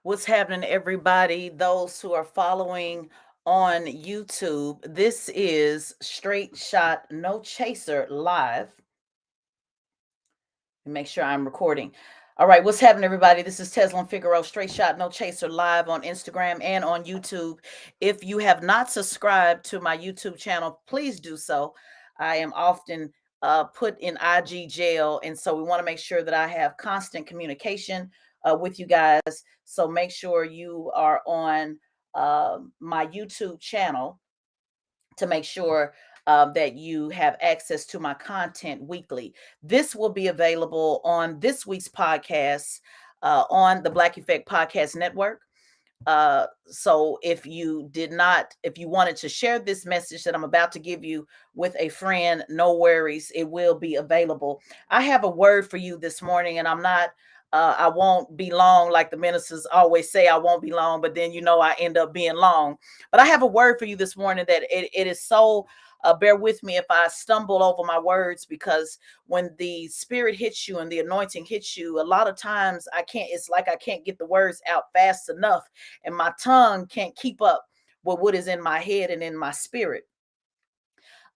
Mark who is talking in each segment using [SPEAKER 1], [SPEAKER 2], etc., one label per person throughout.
[SPEAKER 1] What's happening, everybody? Those who are following on YouTube, this is Straight Shot No Chaser live. Make sure I'm recording. All right, what's happening, everybody? This is Tesla Figaro, Straight Shot No Chaser live on Instagram and on YouTube. If you have not subscribed to my YouTube channel, please do so. I am often put in IG jail, and so we want to make sure that I have constant communication with you guys. So make sure you are on my YouTube channel to make sure that you have access to my content weekly. This will be available on this week's podcast on the Black Effect Podcast Network. So if you wanted to share this message that I'm about to give you with a friend, no worries, it will be available. I have a word for you this morning, and I won't be long, like the ministers always say, I won't be long, but then I end up being long. But I have a word for you this morning that it is so. Bear with me if I stumble over my words, because when the spirit hits you and the anointing hits you, a lot of times it's like I can't get the words out fast enough, and my tongue can't keep up with what is in my head and in my spirit.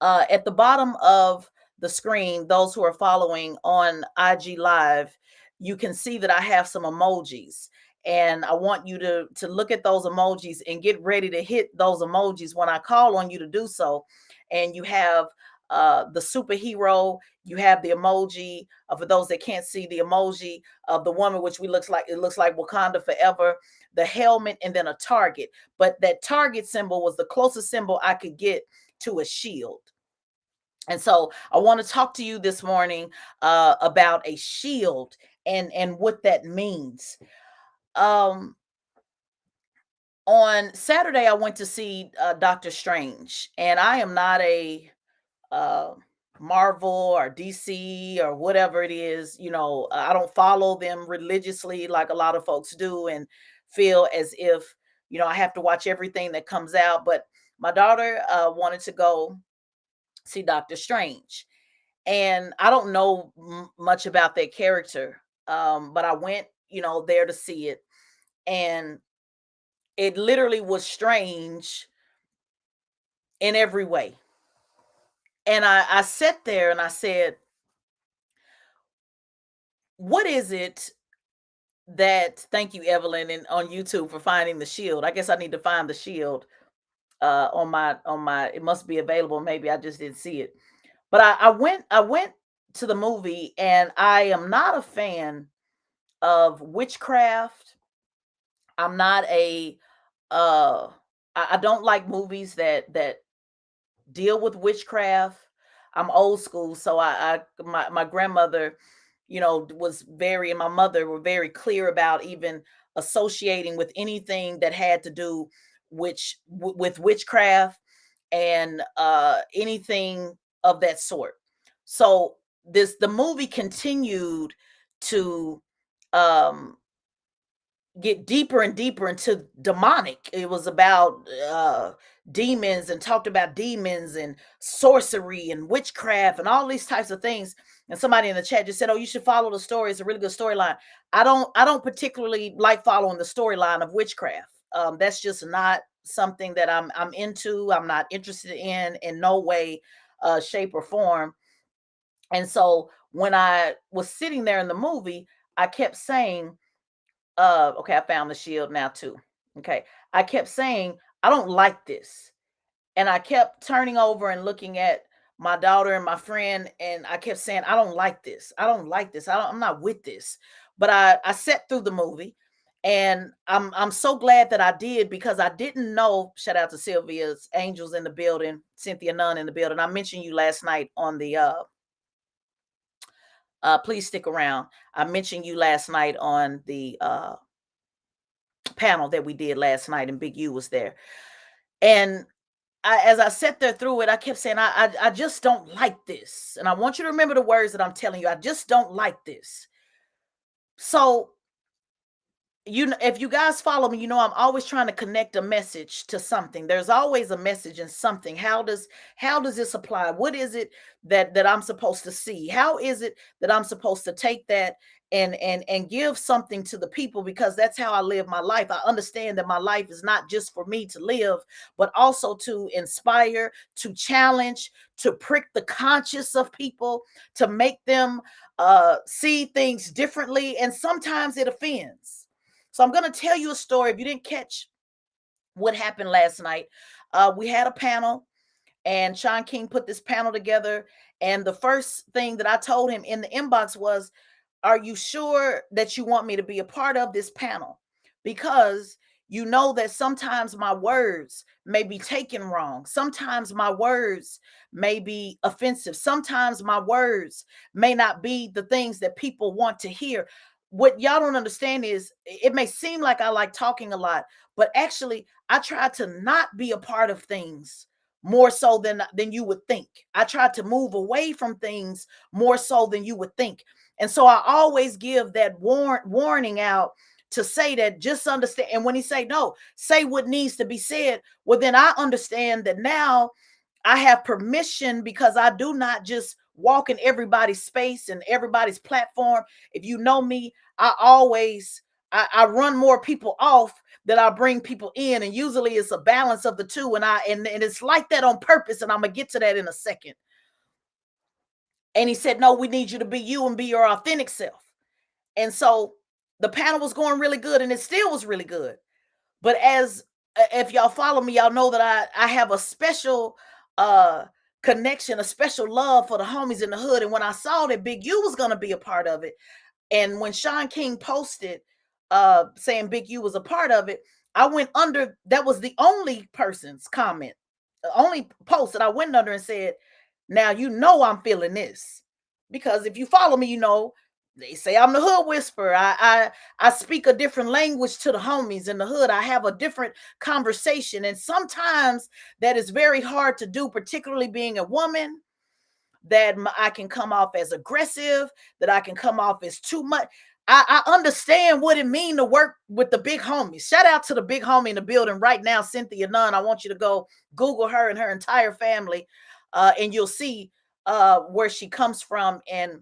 [SPEAKER 1] At the bottom of the screen, those who are following on IG Live, you can see that I have some emojis. And I want you to look at those emojis and get ready to hit those emojis when I call on you to do so. And you have the superhero, you have the emoji. For those that can't see, the emoji of the woman, which looks like Wakanda forever, the helmet, and then a target. But that target symbol was the closest symbol I could get to a shield. And so I want to talk to you this morning about a shield and what that means. Um, on Saturday, I went to see Doctor Strange, and I am not a uh, Marvel or DC or whatever it is. I don't follow them religiously like a lot of folks do, and feel as if I have to watch everything that comes out. But my daughter wanted to go see Doctor Strange, and I don't know much about that character, but I went, there to see it, and it literally was strange in every way. And I sat there and I said, "What is it that?" Thank you, Evelyn, and on YouTube for finding the shield. I guess I need to find the shield on my. It must be available. Maybe I just didn't see it. But I went to the movie, and I am not a fan of witchcraft. I'm not a uh I don't like movies that deal with witchcraft. I'm old school, so my grandmother, was very, and my mother were very clear about even associating with anything that had to do with witchcraft and anything of that sort. So the movie continued to um get deeper and deeper into demonic. It was about demons, and talked about demons and sorcery and witchcraft and all these types of things. And somebody in the chat just said, "Oh, you should follow the story. It's a really good storyline." I don't particularly like following the storyline of witchcraft. That's just not something that I'm into. I'm not interested in no way, shape, or form. And so when I was sitting there in the movie, I kept saying, okay, I found the shield now too. Okay. I kept saying, "I don't like this." And I kept turning over and looking at my daughter and my friend, and I kept saying, "I don't like this. I don't like this. I'm not with this." But I sat through the movie, and I'm so glad that I did, because I didn't know. Shout out to Sylvia's Angels in the building, Cynthia Nunn in the building. I mentioned you last night on the please stick around. I mentioned you last night on the panel that we did last night, and Big U was there. And as I sat there through it, I kept saying, I just don't like this. And I want you to remember the words that I'm telling you. I just don't like this. So if you guys follow me, I'm always trying to connect a message to something. There's always a message in something. How does this apply? What is it that I'm supposed to see? How is it that I'm supposed to take that and give something to the people? Because that's how I live my life. I understand that my life is not just for me to live, but also to inspire, to challenge, to prick the conscience of people, to make them see things differently, and sometimes it offends. So I'm going to tell you a story. If you didn't catch what happened last night, we had a panel, and Sean King put this panel together. And the first thing that I told him in the inbox was, are you sure that you want me to be a part of this panel? Because you know that sometimes my words may be taken wrong. Sometimes my words may be offensive. Sometimes my words may not be the things that people want to hear. What y'all don't understand is it may seem like I like talking a lot, but actually I try to not be a part of things more so than you would think. I try to move away from things more so than you would think. And so I always give that warning out to say that, just understand. And when he say no, say what needs to be said, well, then I understand that now I have permission, because I do not just walk in everybody's space and everybody's platform. If you know me, I run more people off than I bring people in. And usually it's a balance of the two. And it's like that on purpose. And I'm gonna get to that in a second. And he said, no, we need you to be you and be your authentic self. And so the panel was going really good, and it still was really good. But as if y'all follow me, y'all know that I have a special uh connection, a special love for the homies in the hood. And when I saw that Big U was gonna be a part of it, and when Sean King posted saying Big U was a part of it, I went under. That was the only person's comment, the only post that I went under and said, now I'm feeling this. Because if you follow me, they say I'm the hood whisperer. I speak a different language to the homies in the hood. I have a different conversation. And sometimes that is very hard to do, particularly being a woman, that I can come off as aggressive, that I can come off as too much. I understand what it means to work with the big homies. Shout out to the big homie in the building right now, Cynthia Nunn. I want you to go Google her and her entire family, and you'll see where she comes from and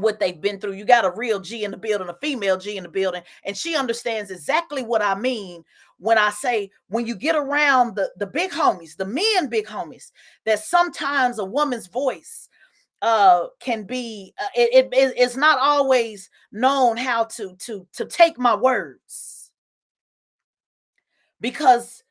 [SPEAKER 1] what they've been through. You got a real G in the building, a female G in the building, and she understands exactly what I mean when I say, when you get around the big homies, the men big homies, that sometimes a woman's voice can be it's not always known how to take my words, because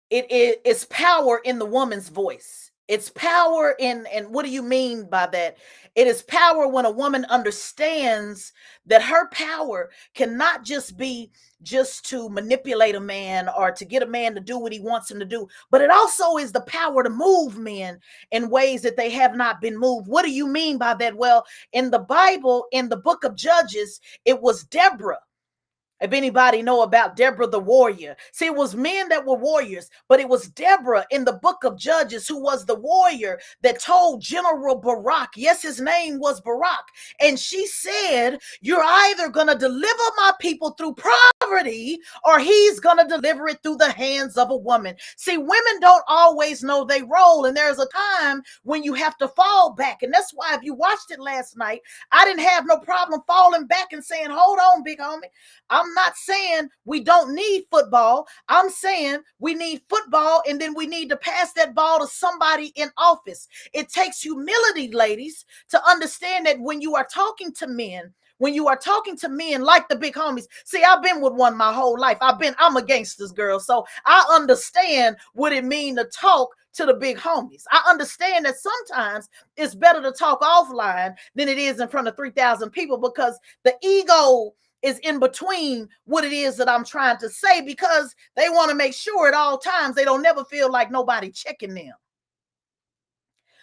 [SPEAKER 1] it's power in the woman's voice. It's power in, and what do you mean by that? It is power when a woman understands that her power cannot just be just to manipulate a man or to get a man to do what he wants him to do, but it also is the power to move men in ways that they have not been moved. What do you mean by that? Well, in the Bible, in the book of Judges, it was Deborah. If anybody know about Deborah the warrior. See, it was men that were warriors, but it was Deborah in the book of Judges who was the warrior that told General Barak, yes, his name was Barak, and she said, you're either going to deliver my people through poverty, or he's going to deliver it through the hands of a woman. See, women don't always know they role, and there's a time when you have to fall back. And that's why if you watched it last night, I didn't have no problem falling back and saying, hold on, big homie. I'm not saying we don't need football. I'm saying we need football, and then we need to pass that ball to somebody in office. It takes humility, ladies, to understand that when you are talking to men, like the big homies. See, I've been with one my whole life. I'm a gangster's girl. So I understand what it means to talk to the big homies. I understand that sometimes it's better to talk offline than it is in front of 3,000 people, because the ego is in between what it is that I'm trying to say, because they want to make sure at all times they don't never feel like nobody checking them.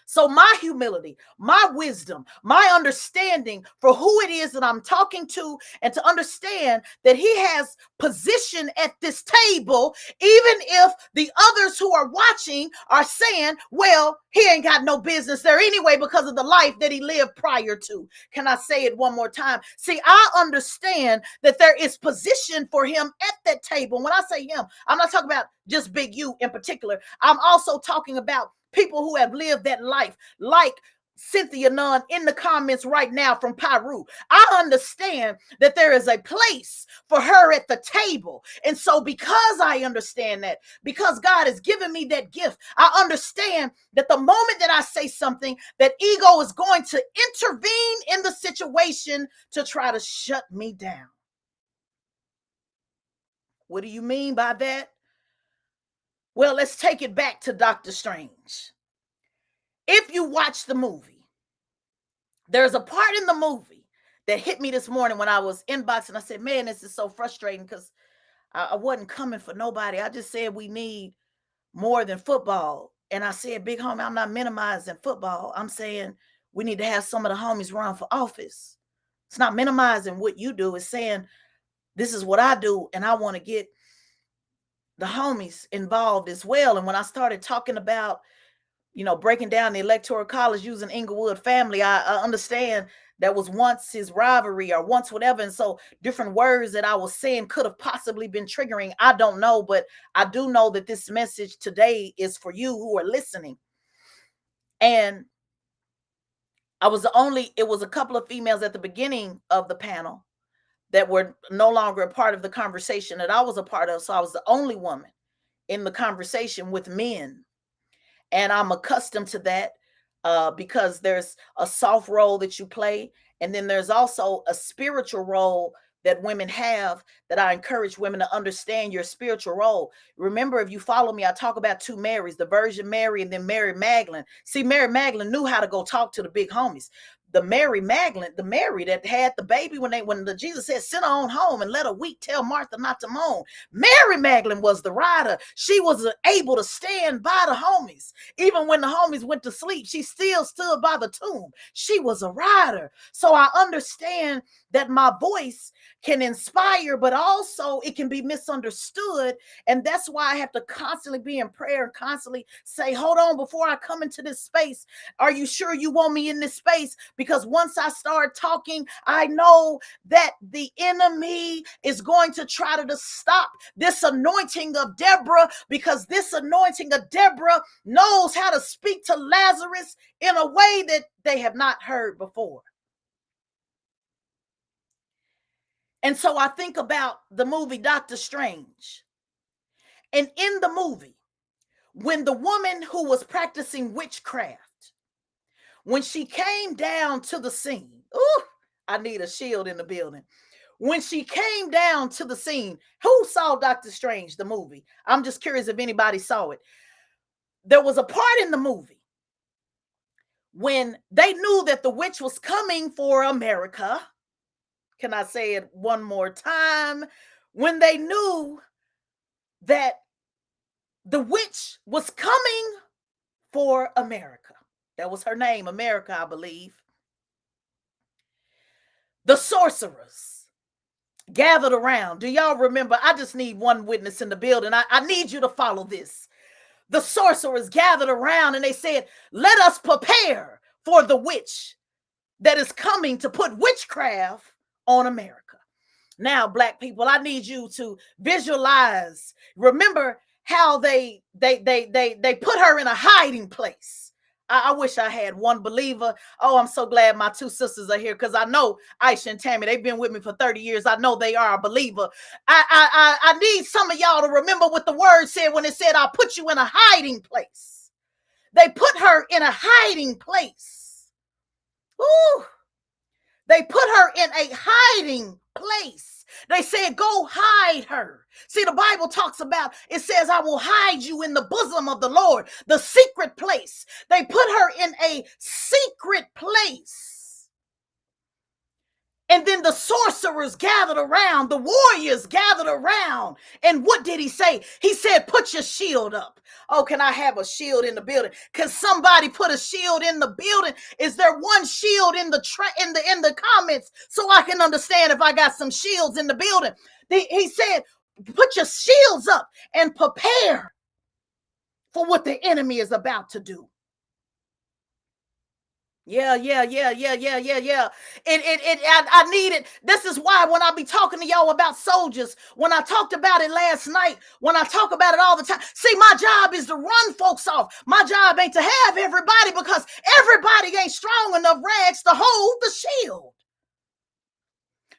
[SPEAKER 1] So my humility, my wisdom, my understanding for who it is that I'm talking to, and to understand that he has position at this table, even if the others who are watching are saying, well, he ain't got no business there anyway because of the life that he lived prior to. Can I say it one more time? See, I understand that there is position for him at that table. When I say him, I'm not talking about just Big U in particular. I'm also talking about people who have lived that life, like Cynthia Nunn in the comments right now from Peru. I understand that there is a place for her at the table. And so because I understand that, because God has given me that gift, I understand that the moment that I say something, that ego is going to intervene in the situation to try to shut me down. What do you mean by that? Well, let's take it back to Doctor Strange. If you watch the movie, there's a part in the movie that hit me this morning when I was inboxing. I said, man, this is so frustrating because I wasn't coming for nobody. I just said we need more than football. And I said, big homie, I'm not minimizing football. I'm saying we need to have some of the homies run for office. It's not minimizing what you do. It's saying this is what I do, and I want to get the homies involved as well. And when I started talking about, breaking down the electoral college using Inglewood family, I understand that was once his rivalry or once whatever. And so different words that I was saying could have possibly been triggering. I don't know, but I do know that this message today is for you who are listening. And it was a couple of females at the beginning of the panel that were no longer a part of the conversation that I was a part of. So I was the only woman in the conversation with men. And I'm accustomed to that because there's a soft role that you play. And then there's also a spiritual role that women have, that I encourage women to understand your spiritual role. Remember, if you follow me, I talk about two Marys, the Virgin Mary and then Mary Magdalene. See, Mary Magdalene knew how to go talk to the big homies. The Mary Magdalene, the Mary that had the baby when the Jesus said, send her on home and let her weep, tell Martha not to moan. Mary Magdalene was the rider. She was able to stand by the homies. Even when the homies went to sleep, she still stood by the tomb. She was a rider. So I understand that my voice can inspire, but also it can be misunderstood. And that's why I have to constantly be in prayer and constantly say, hold on, before I come into this space, are you sure you want me in this space? Because once I start talking, I know that the enemy is going to try to stop this anointing of Deborah, because this anointing of Deborah knows how to speak to Lazarus in a way that they have not heard before. And so I think about the movie Doctor Strange. And in the movie, when the woman who was practicing witchcraft, when she came down to the scene, I need a shield in the building. When she came down to the scene, who saw Doctor Strange, the movie? I'm just curious if anybody saw it. There was a part in the movie when they knew that the witch was coming for America. Can I say it one more time? When they knew that the witch was coming for America. That was her name, America, I believe. The sorcerers gathered around. Do y'all remember? I just need one witness in the building. I need you to follow this. The sorcerers gathered around and they said, let us prepare for the witch that is coming to put witchcraft on America. Now, Black people, I need you to visualize. Remember how they put her in a hiding place. I wish I had one believer. Oh, I'm so glad my two sisters are here, because I know Aisha and Tammy, they've been with me for 30 years. I know they are a believer. I need some of y'all to remember what the word said when it said, I'll put you in a hiding place. They put her in a hiding place. Ooh. They put her in a hiding place. They said, go hide her. See, the Bible talks about, it says, I will hide you in the bosom of the Lord, the secret place. They put her in a secret place. And then the sorcerers gathered around, the warriors gathered around. And what did he say? He said, put your shield up. Oh, can I have a shield in the building? Can somebody put a shield in the building? Is there one shield in the comments so I can understand if I got some shields in the building? He said, put your shields up and prepare for what the enemy is about to do. Yeah. I need it. This is why when I be talking to y'all about soldiers, when I talked about it last night, when I talk about it all the time, see, my job is to run folks off. My job ain't to have everybody, because everybody ain't strong enough rags to hold the shield.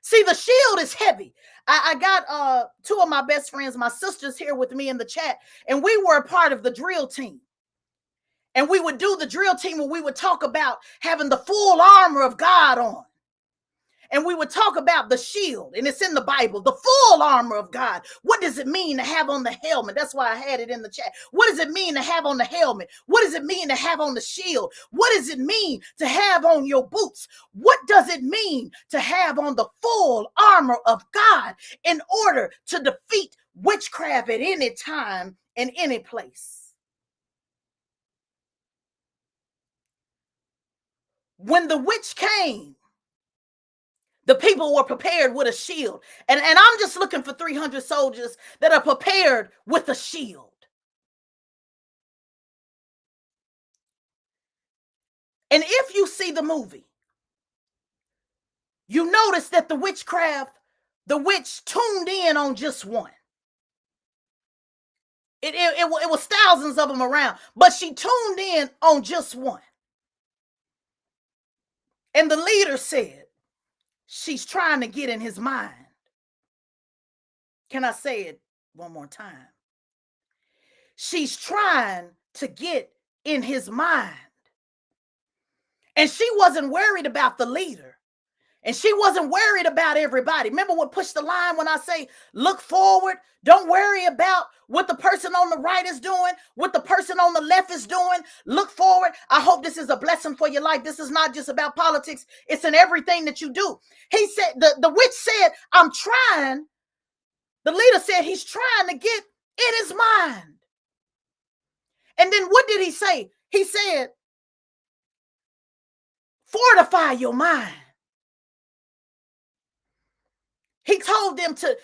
[SPEAKER 1] See, the shield is heavy. I got two of my best friends, my sisters, here with me in the chat, and we were a part of the drill team. And we would do the drill team where we would talk about having the full armor of God on. And we would talk about the shield, and it's in the Bible, the full armor of God. What does it mean to have on the helmet? That's why I had it in the chat. What does it mean to have on the helmet? What does it mean to have on the shield? What does it mean to have on your boots? What does it mean to have on the full armor of God in order to defeat witchcraft at any time and any place? When the witch came, the people were prepared with a shield. And I'm just looking for 300 soldiers that are prepared with a shield. And if you see the movie, you notice that the witch tuned in on just one. It was thousands of them around, but she tuned in on just one. And the leader said, she's trying to get in his mind. Can I say it one more time? She's trying to get in his mind. And she wasn't worried about the leader. And she wasn't worried about everybody. Remember what pushed the line when I say, look forward. Don't worry about what the person on the right is doing, what the person on the left is doing. Look forward. I hope this is a blessing for your life. This is not just about politics. It's in everything that you do. He said, the witch said, I'm trying. The leader said he's trying to get in his mind. And then what did he say? He said, fortify your mind. He told them to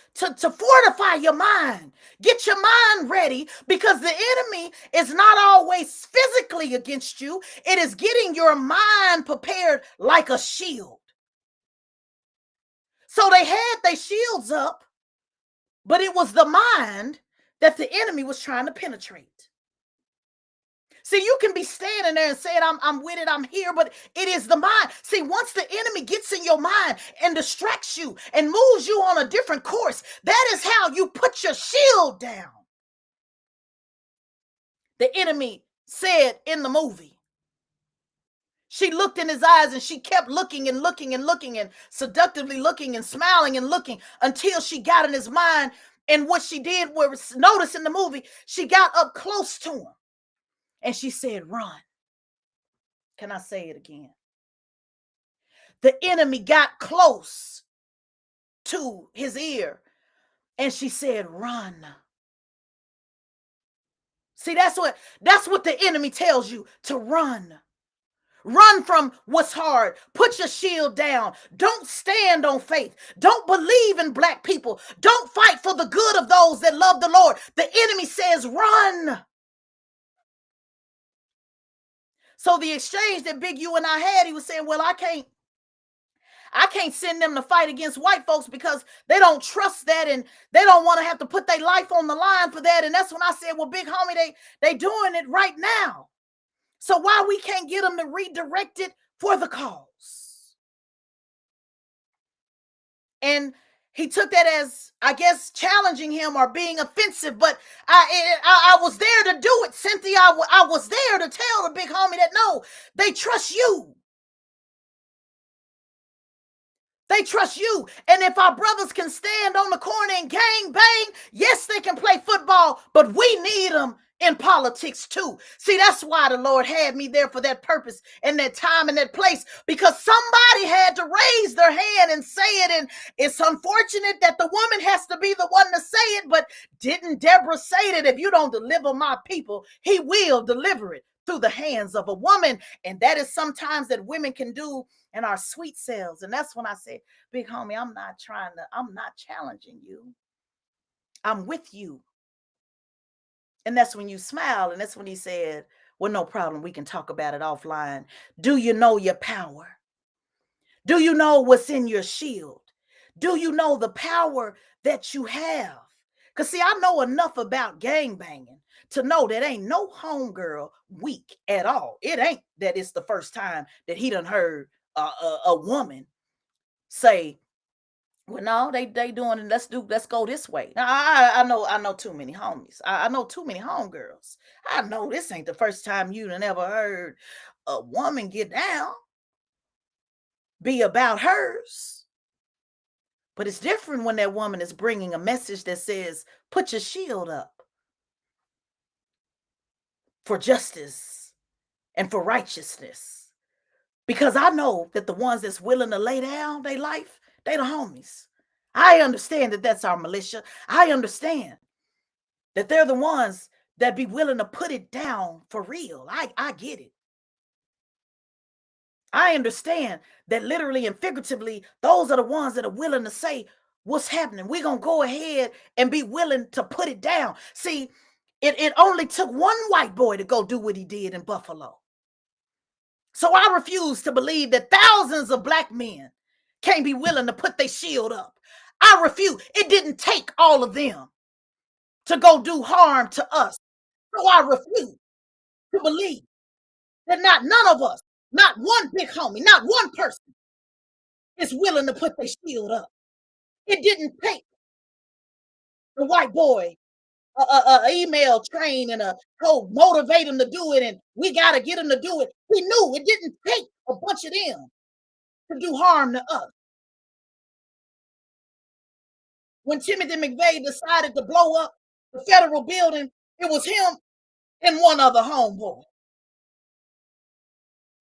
[SPEAKER 1] fortify your mind. Get your mind ready, because the enemy is not always physically against you. It is getting your mind prepared like a shield. So they had their shields up, but it was the mind that the enemy was trying to penetrate. See, you can be standing there and saying, I'm with it, I'm here, but it is the mind. See, once the enemy gets in your mind and distracts you and moves you on a different course, that is how you put your shield down. The enemy said in the movie, she looked in his eyes and she kept looking and looking and looking and seductively looking and smiling and looking until she got in his mind. And what she did was, notice in the movie, she got up close to him. And she said, run. Can I say it again? The enemy got close to his ear and she said, run. See, that's what the enemy tells you, to run. Run from what's hard. Put your shield down. Don't stand on faith. Don't believe in black people. Don't fight for the good of those that love the Lord. The enemy says, run. So the exchange that Big U and I had, he was saying, well, I can't send them to fight against white folks because they don't trust that and they don't want to have to put their life on the line for that. And that's when I said, well, big homie, they doing it right now. So why we can't get them to redirect it for the cause? And he took that as, I guess, challenging him or being offensive. But I was there to do it, Cynthia. I was there to tell the big homie that, no, they trust you. They trust you. And if our brothers can stand on the corner and gang bang, yes, they can play football, but we need them in politics too. See, that's why the Lord had me there for that purpose and that time and that place, because somebody had to raise their hand and say it. And it's unfortunate that the woman has to be the one to say it, but didn't Deborah say that if you don't deliver my people, he will deliver it through the hands of a woman? And that is sometimes that women can do in our sweet selves. And that's when I say, big homie, I'm not challenging you. I'm with you. And that's when you smile. And that's when he said, well, no problem. We can talk about it offline. Do you know your power? Do you know what's in your shield? Do you know the power that you have? Because, see, I know enough about gang banging to know that ain't no homegirl weak at all. It ain't that it's the first time that he done heard a woman say, well, no, they doing it. Let's go this way. Now, I know too many homies. I know too many homegirls. I know this ain't the first time you done ever heard a woman get down, be about hers. But it's different when that woman is bringing a message that says, put your shield up for justice and for righteousness. Because I know that the ones that's willing to lay down their life, they the homies. I understand that that's our militia. I understand that they're the ones that be willing to put it down for real. I get it. I understand that literally and figuratively, those are the ones that are willing to say what's happening. We're going to go ahead and be willing to put it down. See, it only took one white boy to go do what he did in Buffalo. So I refuse to believe that thousands of black men can't be willing to put their shield up. I refuse. It didn't take all of them to go do harm to us. So I refuse to believe that not none of us, not one big homie, not one person is willing to put their shield up. It didn't take the white boy a email train and a code motivate him to do it, and we got to get him to do it. We knew it didn't take a bunch of them to do harm to us. When Timothy McVeigh decided to blow up the federal building, it was him and one other homeboy.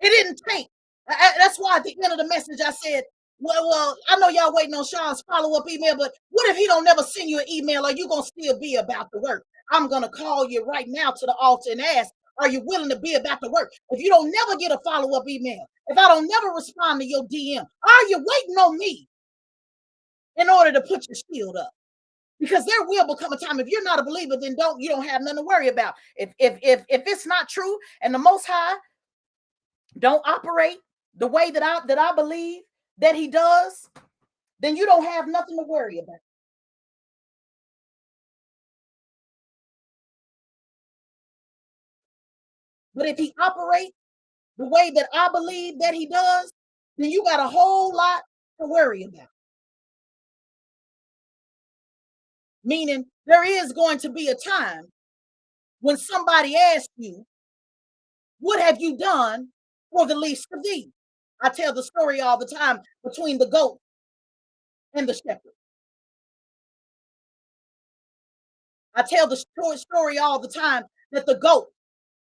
[SPEAKER 1] It didn't take. That's why at the end of the message I said, well, I know y'all waiting on Sean's follow-up email, but what if he don't never send you an email? Are you going to still be about the work? I'm going to call you right now to the altar and ask, are you willing to be about the work? If you don't never get a follow-up email, if I don't never respond to your DM, are you waiting on me in order to put your shield up? Because there will become a time, if you're not a believer, then you don't have nothing to worry about. If it's not true and the Most High don't operate the way that I believe that he does, then you don't have nothing to worry about. But if he operates the way that I believe that he does, then you got a whole lot to worry about. Meaning there is going to be a time when somebody asks you, what have you done for the least of these? I tell the story all the time between the goat and the shepherd. I tell the story all the time that the goat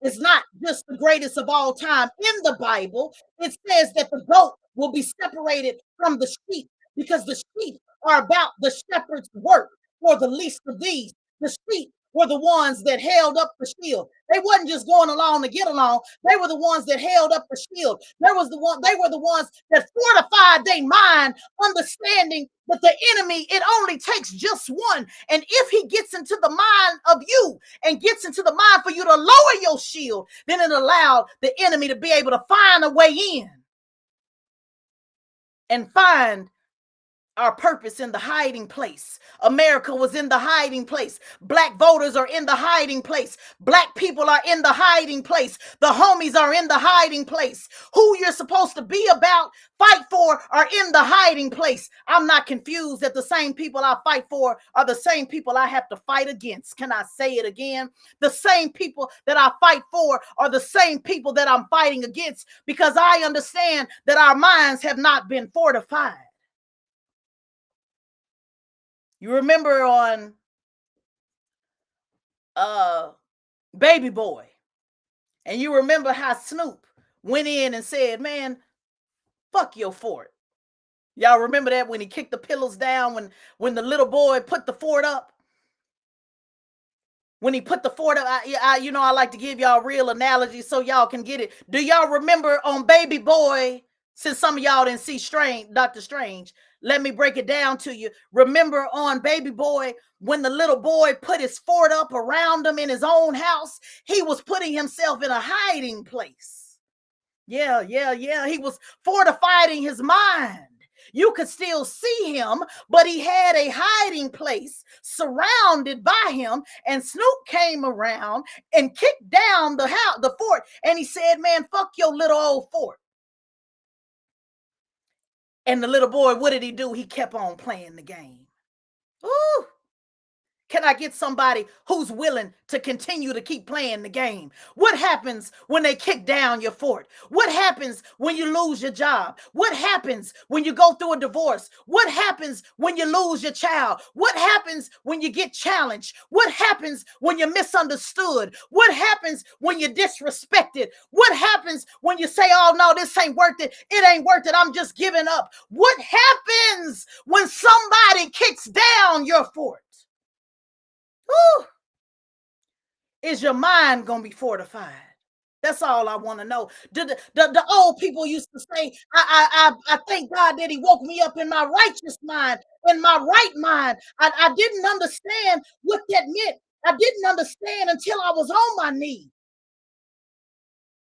[SPEAKER 1] is not just the greatest of all time in the Bible. It says that the goat will be separated from the sheep because the sheep are about the shepherd's work for the least of these. The sheep were the ones that held up the shield. They wasn't just going along to get along. They were the ones that held up the shield. They were the ones that fortified their mind, understanding that the enemy, it only takes just one. And if he gets into the mind of you and gets into the mind for you to lower your shield, then it allowed the enemy to be able to find a way in and find our purpose in the hiding place. America was in the hiding place. Black voters are in the hiding place. Black people are in the hiding place. The homies are in the hiding place. Who you're supposed to be about, fight for, are in the hiding place. I'm not confused that the same people I fight for are the same people I have to fight against. Can I say it again? The same people that I fight for are the same people that I'm fighting against, because I understand that our minds have not been fortified. You remember on Baby Boy. And you remember how Snoop went in and said, man, fuck your fort. Y'all remember that when he kicked the pillows down, when the little boy put the fort up? When he put the fort up, I like to give y'all real analogies so y'all can get it. Do y'all remember on Baby Boy, since some of y'all didn't see Doctor Strange, let me break it down to you. Remember on Baby Boy, when the little boy put his fort up around him in his own house, he was putting himself in a hiding place. Yeah. He was fortifying his mind. You could still see him, but he had a hiding place surrounded by him. And Snoop came around and kicked down the fort. And he said, man, fuck your little old fort. And the little boy, what did he do? He kept on playing the game. Ooh. Can I get somebody who's willing to continue to keep playing the game? What happens when they kick down your fort? What happens when you lose your job? What happens when you go through a divorce? What happens when you lose your child? What happens when you get challenged? What happens when you're misunderstood? What happens when you're disrespected? What happens when you say, oh no, this ain't worth it. It ain't worth it. I'm just giving up. What happens when somebody kicks down your fort? Whew. Is your mind gonna be fortified? That's all I want to know. The old people used to say, I thank God that He woke me up in my righteous mind, in my right mind. I didn't understand what that meant. I didn't understand until I was on my knees.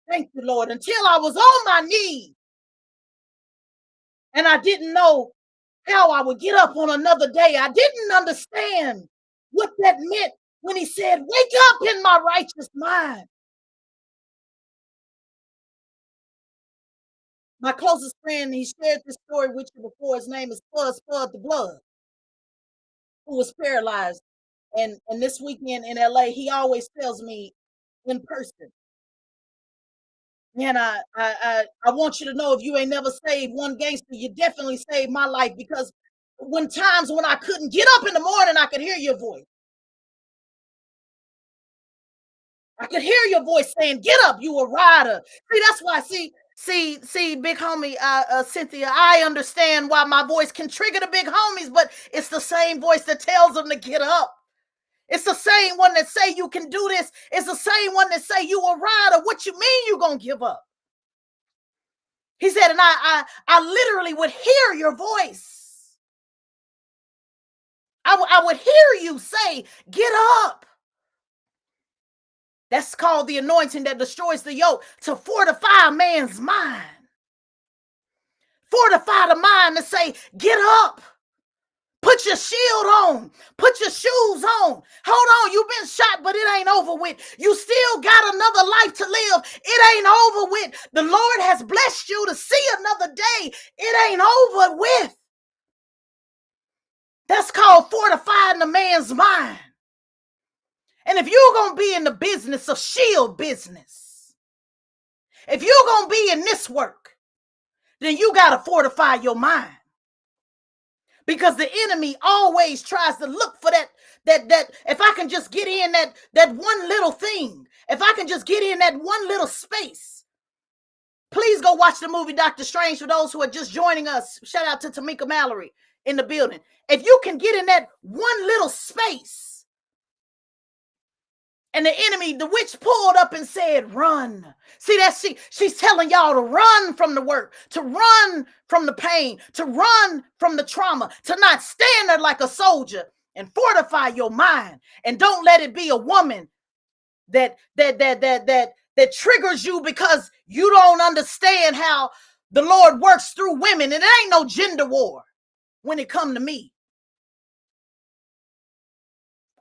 [SPEAKER 1] Thank you, Lord. Until I was on my knees, and I didn't know how I would get up on another day. I didn't understand what that meant when He said, wake up in my righteous mind. My closest friend, he shared this story with you before. His name is Spud the Blood, who was paralyzed. And this weekend in LA, he always tells me in person, man, I want you to know, if you ain't never saved one gangster, you definitely saved my life, because when times when I couldn't get up in the morning, I could hear your voice. I could hear your voice saying, "Get up, you a rider." See, that's why. See, big homie, Cynthia. I understand why my voice can trigger the big homies, but it's the same voice that tells them to get up. It's the same one that say you can do this. It's the same one that say you a rider. What you mean you gonna give up? He said, and I literally would hear your voice. I would hear you say, "Get up." That's called the anointing that destroys the yoke, to fortify a man's mind. Fortify the mind to say, get up. Put your shield on. Put your shoes on. Hold on, you've been shot, but it ain't over with. You still got another life to live. It ain't over with. The Lord has blessed you to see another day. It ain't over with. That's called fortifying the man's mind. And if you're going to be in the business of shield business, if you're going to be in this work, then you got to fortify your mind. Because the enemy always tries to look for that if I can just get in that one little thing, if I can just get in that one little space. Please go watch the movie Doctor Strange for those who are just joining us. Shout out to Tamika Mallory in the building. If you can get in that one little space, and the enemy, the witch, pulled up and said, run. See, she's telling y'all to run from the work, to run from the pain, to run from the trauma, to not stand there like a soldier, and fortify your mind. And don't let it be a woman that triggers you because you don't understand how the Lord works through women. And it ain't no gender war when it come to me.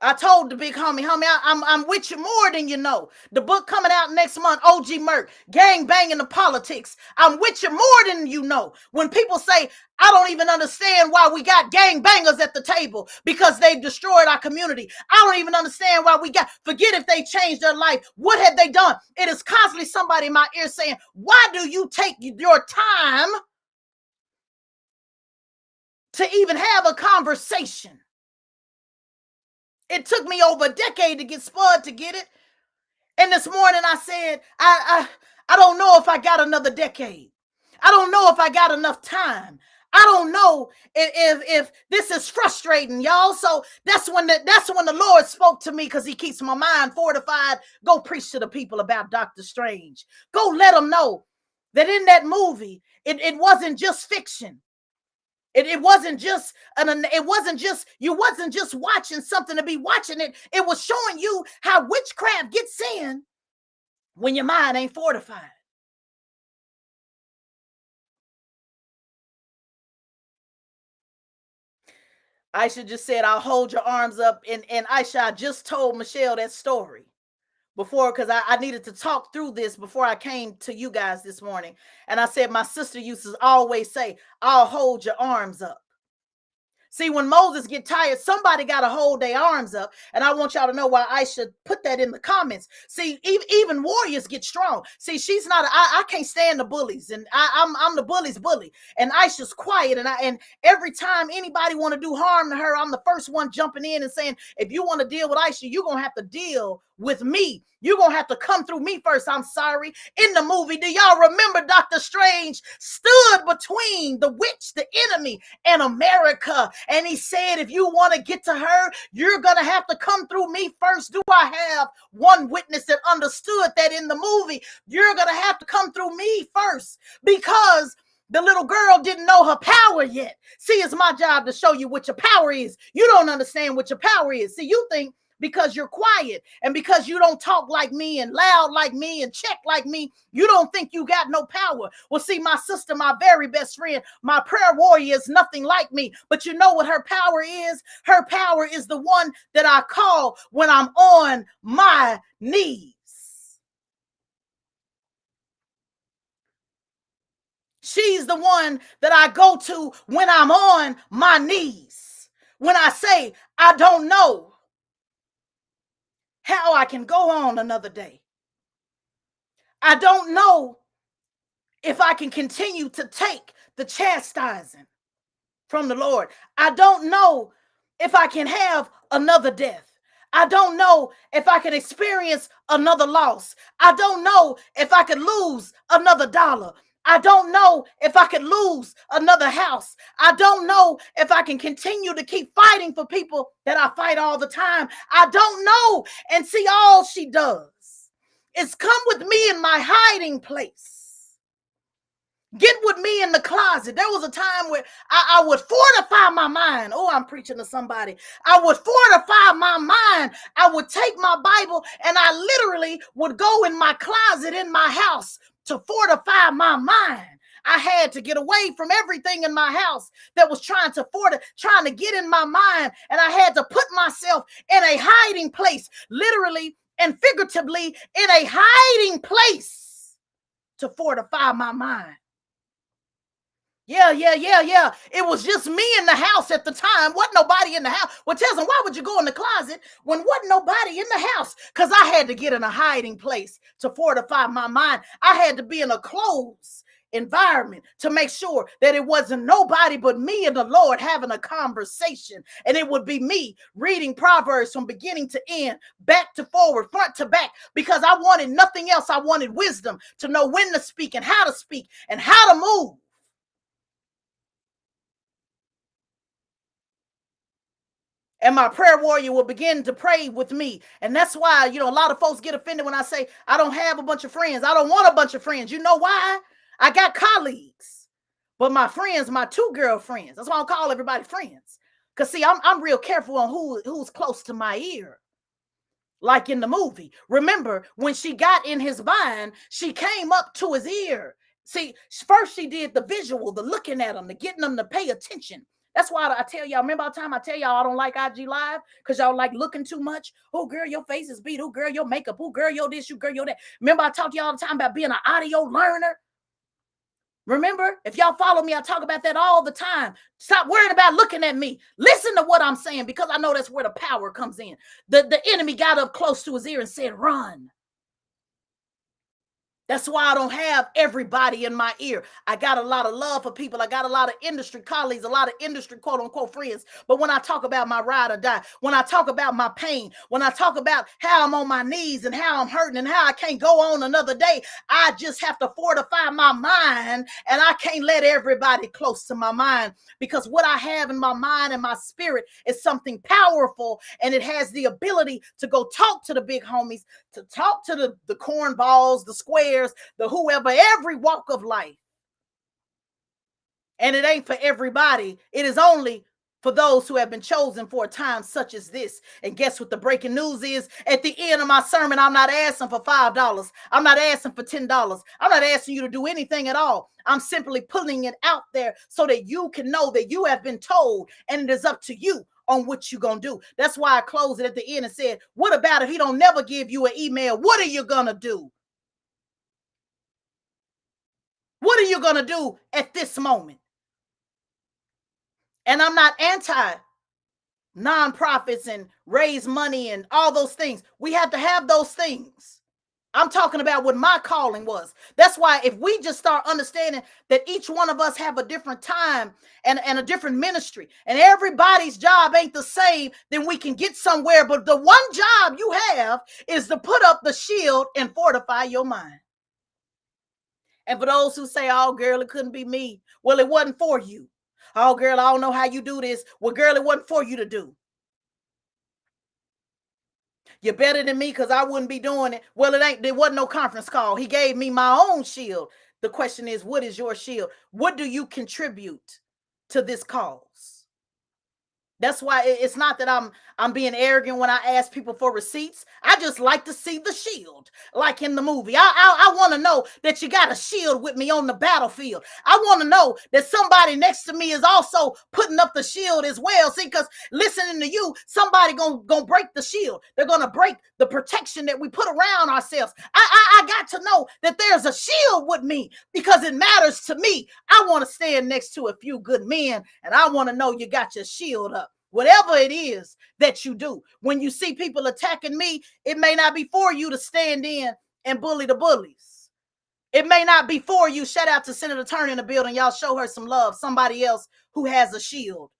[SPEAKER 1] I told the big homie, I'm with you more than you know. The book coming out next month, OG Merc, gang banging the politics. I'm with you more than you know. When people say, I don't even understand why we got gang bangers at the table because they've destroyed our community. I don't even understand why forget if they changed their life. What have they done? It is constantly somebody in my ear saying, why do you take your time to even have a conversation? It took me over a decade to get Spud to get it. And this morning I said, I don't know if I got another decade. I don't know if I got enough time. I don't know if this is frustrating, y'all. So that's when the Lord spoke to me, because he keeps my mind fortified. Go preach to the people about Doctor Strange. Go let them know that in that movie, it wasn't just fiction. It wasn't just you wasn't just watching something to be watching it. It was showing you how witchcraft gets in when your mind ain't fortified. Aisha just said, I'll hold your arms up. And Aisha, I just told Michelle that story before, because I needed to talk through this before I came to you guys this morning. And I said, my sister used to always say, I'll hold your arms up. See, when Moses get tired, somebody got to hold their arms up. And I want y'all to know why I should put that in the comments. See, even warriors get strong. See, she's not, I can't stand the bullies. And I'm the bully's bully. And Aisha's quiet. And every time anybody want to do harm to her, I'm the first one jumping in and saying, if you want to deal with Aisha, you're going to have to deal with me. You're going to have to come through me first. I'm sorry. In the movie, do y'all remember Doctor Strange stood between the witch, the enemy, and America? And he said, if you want to get to her, you're going to have to come through me first. Do I have one witness that understood that in the movie? You're going to have to come through me first, because the little girl didn't know her power yet. See, it's my job to show you what your power is. You don't understand what your power is. See, you think because you're quiet and because you don't talk like me and loud like me and check like me, you don't think you got no power. Well, see, my sister, my very best friend, my prayer warrior is nothing like me. But you know what her power is? Her power is the one that I call when I'm on my knees. She's the one that I go to when I'm on my knees. When I say, I don't know how I can go on another day. I don't know if I can continue to take the chastising from the Lord. I don't know if I can have another death. I don't know if I can experience another loss. I don't know if I could lose another dollar. I don't know if I could lose another house. I don't know if I can continue to keep fighting for people that I fight all the time. I don't know. And see, all she does is come with me in my hiding place. Get with me in the closet. There was a time where I would fortify my mind. Oh, I'm preaching to somebody. I would fortify my mind. I would take my Bible and I literally would go in my closet in my house to fortify my mind. I had to get away from everything in my house that was trying to get in my mind. And I had to put myself in a hiding place, literally and figuratively in a hiding place to fortify my mind. Yeah. It was just me in the house at the time. Wasn't nobody in the house. Well, tell them, why would you go in the closet when wasn't nobody in the house? Because I had to get in a hiding place to fortify my mind. I had to be in a closed environment to make sure that it wasn't nobody but me and the Lord having a conversation. And it would be me reading Proverbs from beginning to end, back to forward, front to back, because I wanted nothing else. I wanted wisdom to know when to speak and how to move. And my prayer warrior will begin to pray with me. And that's why, a lot of folks get offended when I say I don't have a bunch of friends. I don't want a bunch of friends. You know why? I got colleagues. But my friends, my two girlfriends, that's why I don't call everybody friends. Because, see, I'm real careful on who's close to my ear. Like in the movie. Remember, when she got in his mind, she came up to his ear. See, first she did the visual, the looking at him, the getting them to pay attention. That's why I tell y'all, remember all the time I tell y'all I don't like IG Live because y'all like looking too much. Oh, girl, your face is beat. Oh, girl, your makeup. Oh, girl, your this, you girl, your that. Remember I talk to y'all all the time about being an audio learner? Remember, if y'all follow me, I talk about that all the time. Stop worrying about looking at me. Listen to what I'm saying, because I know that's where the power comes in. The enemy got up close to his ear and said, run. That's why I don't have everybody in my ear. I got a lot of love for people. I got a lot of industry colleagues, a lot of industry quote unquote friends. But when I talk about my ride or die, when I talk about my pain, when I talk about how I'm on my knees and how I'm hurting and how I can't go on another day, I just have to fortify my mind, and I can't let everybody close to my mind, because what I have in my mind and my spirit is something powerful, and it has the ability to go talk to the big homies, to talk to the cornballs, the squares, the whoever, every walk of life. And it ain't for everybody. It is only for those who have been chosen for a time such as this. And guess what the breaking news is? At the end of my sermon, I'm not asking for $5. I'm not asking for $10. I'm not asking you to do anything at all. I'm simply putting it out there so that you can know that you have been told, and it is up to you on what you're going to do. That's why I closed it at the end and said, what about if he don't never give you an email? What are you going to do? What are you going to do at this moment? And I'm not anti nonprofits and raise money and all those things. We have to have those things. I'm talking about what my calling was. That's why if we just start understanding that each one of us have a different time and a different ministry, and everybody's job ain't the same, then we can get somewhere. But the one job you have is to put up the shield and fortify your mind. And for those who say, oh, girl, it couldn't be me. Well, it wasn't for you. Oh, girl, I don't know how you do this. Well, girl, it wasn't for you to do. You're better than me because I wouldn't be doing it. Well, there wasn't no conference call. He gave me my own shield. The question is, what is your shield? What do you contribute to this cause? That's why it's not that I'm being arrogant when I ask people for receipts. I just like to see the shield, like in the movie. I want to know that you got a shield with me on the battlefield. I want to know that somebody next to me is also putting up the shield as well. See, because listening to you, somebody gonna break the shield. They're gonna break the protection that we put around ourselves. I got to know that there's a shield with me because it matters to me. I want to stand next to a few good men, and I want to know you got your shield up. Whatever it is that you do, when you see people attacking me, it may not be for you to stand in and bully the bullies. It may not be for you. Shout out to Senator Turner in the building. Y'all show her some love. Somebody else who has a shield.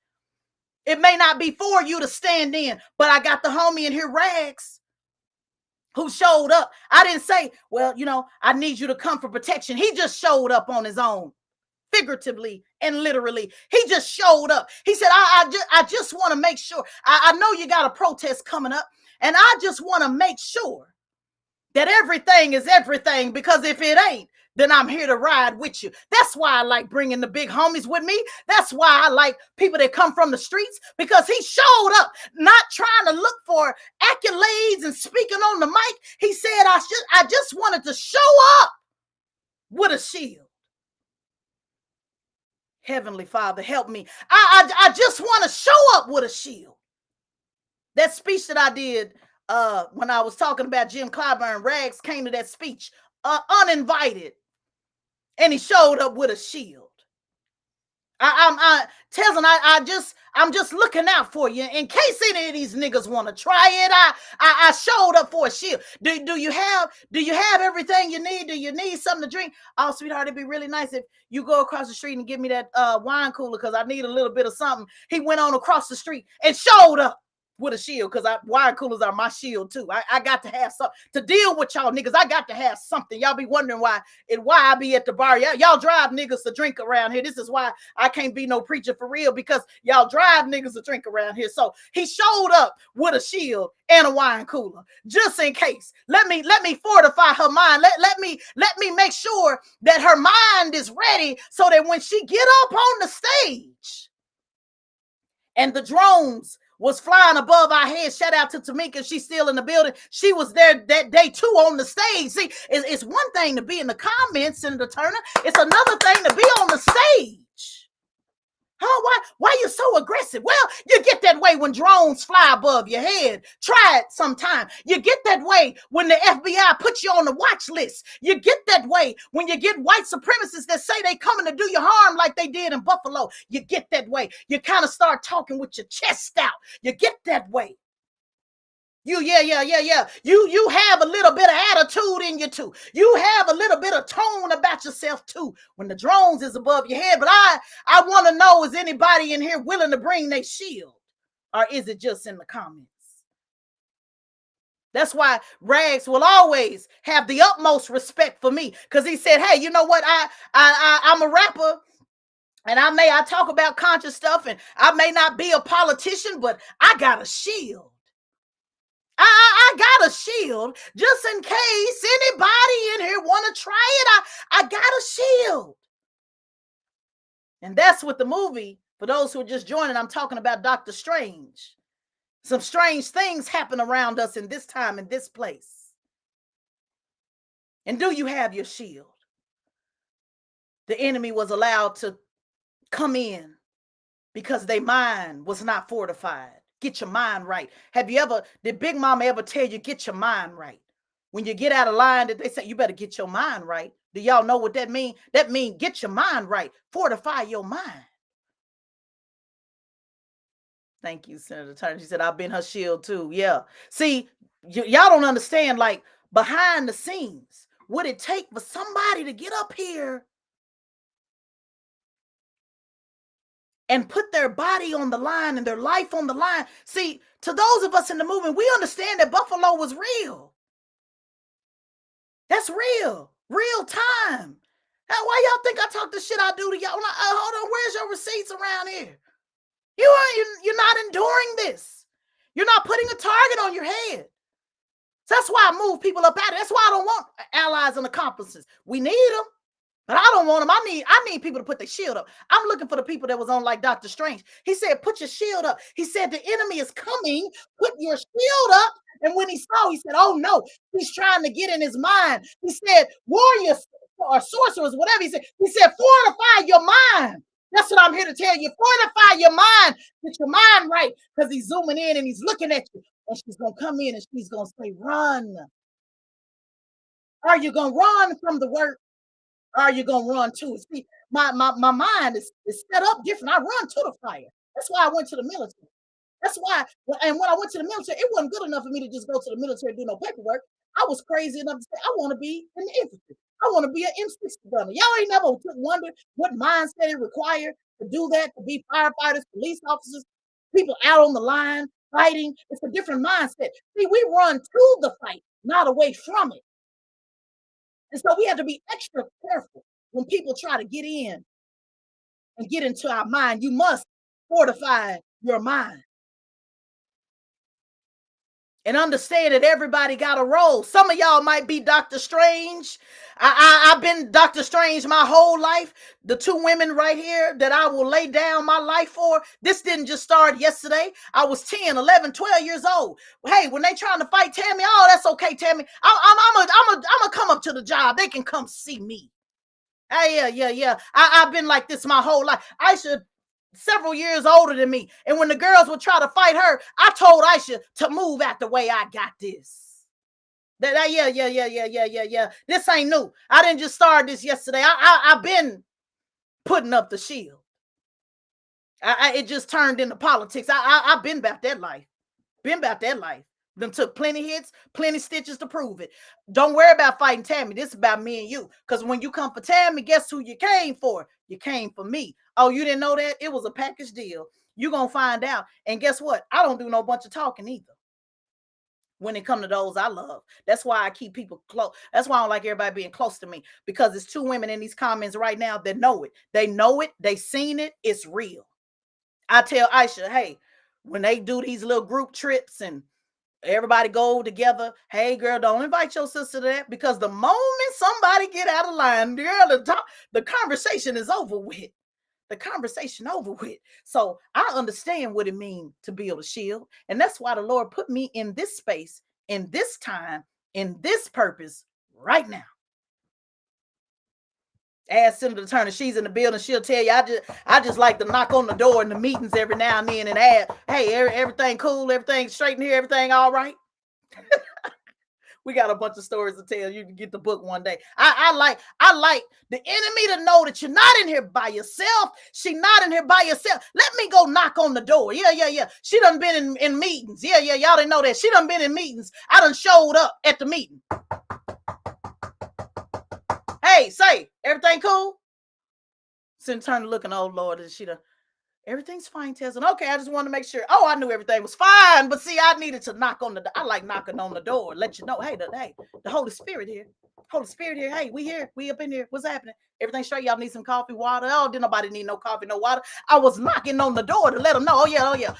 [SPEAKER 1] It may not be for you to stand in, but I got the homie in here, Rags, who showed up. I didn't say, well, I need you to come for protection. He just showed up on his own. Figuratively and literally, he just showed up. He said, I just want to make sure. I know you got a protest coming up, and I just want to make sure that everything is everything, because if it ain't, then I'm here to ride with you. That's why I like bringing the big homies with me. That's why I like people that come from the streets, because he showed up, not trying to look for accolades and speaking on the mic. He said, I just wanted to show up with a shield. Heavenly Father, help me. I just want to show up with a shield. That speech that I did when I was talking about Jim Clyburn, Rags came to that speech uninvited, and he showed up with a shield. I'm just looking out for you in case any of these niggas want to try it. I showed up for a shield. Do you have everything you need? Do you need something to drink? Oh, sweetheart, it'd be really nice if you go across the street and give me that wine cooler, because I need a little bit of something. He went on across the street and showed up with a shield, because wine coolers are my shield too. I got to have something to deal with y'all niggas. I got to have something. Y'all be wondering why I be at the bar. Y'all drive niggas to drink around here. This is why I can't be no preacher for real, because y'all drive niggas to drink around here. So he showed up with a shield and a wine cooler just in case. Let me fortify her mind. Let me make sure that her mind is ready, so that when she get up on the stage and the drones was flying above our heads. Shout out to Tamika. She's still in the building. She was there that day too on the stage. See, it's one thing to be in the comments, Senator Turner. It's another thing to be on the stage. Huh? Why you so aggressive? Well, you get that way when drones fly above your head. Try it sometime. You get that way when the FBI puts you on the watch list. You get that way when you get white supremacists that say they coming to do you harm, like they did in Buffalo. You get that way. You kind of start talking with your chest out. You get that way. Yeah. You have a little bit of attitude in you too. You have a little bit of tone about yourself too when the drones is above your head. But I want to know, is anybody in here willing to bring their shield? Or is it just in the comments? That's why Rags will always have the utmost respect for me, because he said, hey, you know what? I'm a rapper. And I talk about conscious stuff, and I may not be a politician, but I got a shield. I got a shield just in case anybody in here want to try it. I got a shield. And that's what the movie, for those who are just joining, I'm talking about Doctor Strange. Some strange things happen around us in this time, in this place. And do you have your shield? The enemy was allowed to come in because their mind was not fortified. Get your mind right. Did Big Mama ever tell you, get your mind right? When you get out of line, did they say, you better get your mind right? Do y'all know what that means? That means get your mind right. Fortify your mind. Thank you, Senator Turner. She said, I've been her shield too. Yeah. See, y'all don't understand, like, behind the scenes, what it take for somebody to get up here and put their body on the line and their life on the line. See, to those of us in the movement, we understand that Buffalo was real. That's real time. Now, why y'all think I talk the shit I do to y'all? Hold on, where's your receipts around here? You're not enduring this. You're not putting a target on your head. So that's why I move people up out of it. That's why I don't want allies and accomplices. We need them. But I don't want them. I need people to put their shield up. I'm looking for the people that was on like Doctor Strange. He said, put your shield up. He said, the enemy is coming. Put your shield up. And when he saw, he said, oh no, he's trying to get in his mind. He said, warriors or sorcerers, whatever he said. He said, fortify your mind. That's what I'm here to tell you. Fortify your mind. Get your mind right. Because he's zooming in and he's looking at you. And she's going to come in and she's going to say, run. Are you going to run from the work? Are you gonna run to it? See, my mind is set up different. I run to the fire. That's why I went to the military. That's why, and when I went to the military, it wasn't good enough for me to just go to the military and do no paperwork. I was crazy enough to say, I want to be in the infantry. I want to be an M60 gunner. Y'all ain't never wondered what mindset it required to do that, to be firefighters, police officers, people out on the line fighting. It's a different mindset. See, we run to the fight, not away from it. And so we have to be extra careful when people try to get in and get into our mind. You must fortify your mind and understand that everybody got a role. Some of y'all might be Doctor Strange. I've been Doctor Strange my whole life. The two women right here that I will lay down my life for, this didn't just start yesterday. I was 10, 11, 12 years old. Hey, when they trying to fight Tammy, oh, that's okay, Tammy. I'm gonna come up to the job. They can come see me. Yeah. I've been like this my whole life. Aisha, several years older than me. And when the girls would try to fight her, I told Aisha to move out the way. I got this. Yeah. This ain't new. I didn't just start this yesterday. I've been putting up the shield. It just turned into politics. I've been about that life. Them took plenty hits, plenty stitches to prove it. Don't worry about fighting Tammy. This is about me and you. Because when you come for Tammy, guess who you came for? You came for me. Oh, you didn't know that? It was a package deal. You're going to find out. And guess what? I don't do no bunch of talking either when it comes to those I love. That's why I keep people close. That's why I don't like everybody being close to me, because it's two women in these comments right now that know it. They know it. They seen it. It's real. I tell Aisha, hey, when they do these little group trips and everybody go together, hey girl, don't invite your sister to that, because the moment somebody get out of line, girl, the conversation is over with. The conversation over with. So I understand what it means to build a shield. And that's why the Lord put me in this space, in this time, in this purpose right now. Ask Senator Turner, she's in the building. She'll tell you, I just like to knock on the door in the meetings every now and then and ask, hey, everything cool? Everything straight in here? Everything all right? We got a bunch of stories to tell. You can get the book one day. I like the enemy to know that you're not in here by yourself. She not in here by yourself. Let me go knock on the door. Yeah. She done been in meetings. Yeah. Y'all didn't know that. She done been in meetings. I done showed up at the meeting. Hey, say, everything cool? Sitting turning looking, oh Lord, is she done? Everything's fine, Tesla. Okay, I just wanted to make sure. Oh, I knew everything was fine, but see, I needed to knock on the door. I like knocking on the door, let you know, hey, the Holy Spirit here. Holy Spirit here. Hey, we here. We up in here. What's happening? Everything straight? Y'all need some coffee, water? Oh, didn't nobody need no coffee, no water. I was knocking on the door to let them know. Oh yeah.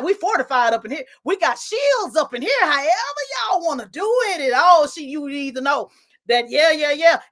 [SPEAKER 1] We fortified up in here. We got shields up in here. However y'all want to do it. You need to know that